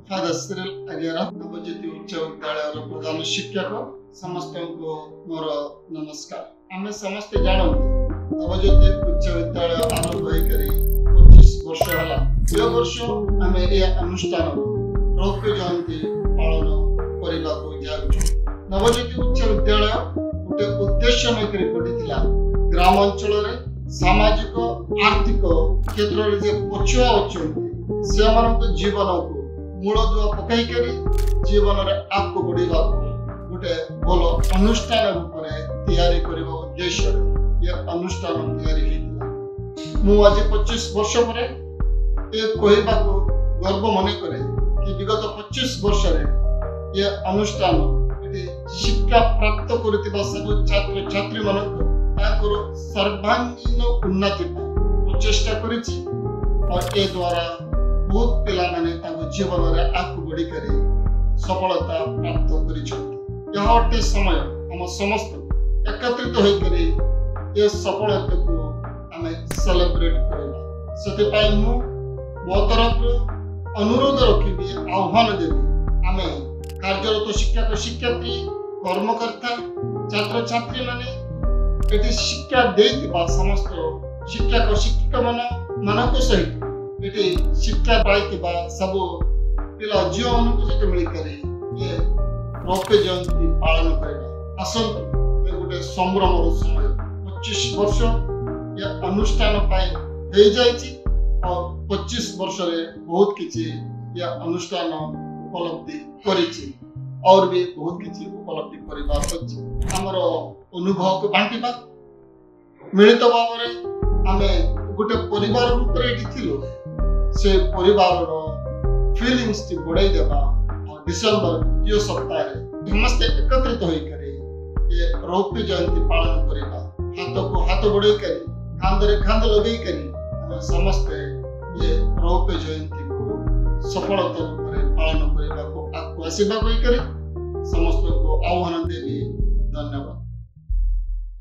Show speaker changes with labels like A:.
A: Father Cyril अगेरा नवज्योति उच्च विद्यालय प्रधान शिक्षक समस्त को मोर नमस्कार। आम समस्ते जानते नवज्योति उच्च विद्यालय आरंभ होकर 25 वर्ष है। ये वर्ष आम यह अनुष्ठान रौप्य जयंती पालन करने नवज्योति उच्च विद्यालय गोटे उद्देश्य नैक गढ़ी ग्रामांचल सामाजिक आर्थिक क्षेत्र में जे पछुआ अच्छा जीवन को मूलदुआ पकई जीवन में आग बढ़ा गोटे भल अनुष्ठान रूप में उद्देश्य ये अनुष्ठान आज 25 वर्ष पर कहवा गर्व मन करे कि विगत 25 वर्ष ये अनुष्ठान शिक्षा प्राप्त कर सब छात्र छात्री मान सर्वांगीन उन्नति प्रचेषा कर द्वारा बहुत पिला माने जीवन में आग बढ़ी सफलता प्राप्त कर समय आम समस्त एकत्रित होकर ये सफलता को आम सेलिब्रेट करवा से मो तरफ अनुरोध रखी आह्वान देवी आम कार्यरत शिक्षक शिक्षयित्री कर्मकर्ता छात्र छात्री माने शिक्षा देइतिबा समस्त शिक्षक शिक्षिका मान सहित ये शिक्षा पाइबा सब पिला झील सहित मिलकर ये रौप्य जयंती पालन करवा आसतु गोटे संभ्रम समय 25 वर्ष ये अनुष्ठान और 25 वर्ष बहुत किसी ये अनुष्ठान उपलब्धि करिछि और भी बहुत किसी उपलब्धि करबार हमर अनुभव को बांटिबा मिलित भाव में आमे गोटे परिवार रूप में से परिवार फीलिंग्स टी बढ़ाई देबा और डिसेंबर द्वितीय सप्ताह समस्त एकत्रित होकर ये रौप्य जयंती पालन करवा हाथ को हाथ बढ़ाई कर कांधे कांध लगे कर समस्त ये रौप्य जयंती को सफलता रूप में पालन करने को आसवा समस्त को आह्वान देवी। धन्यवाद।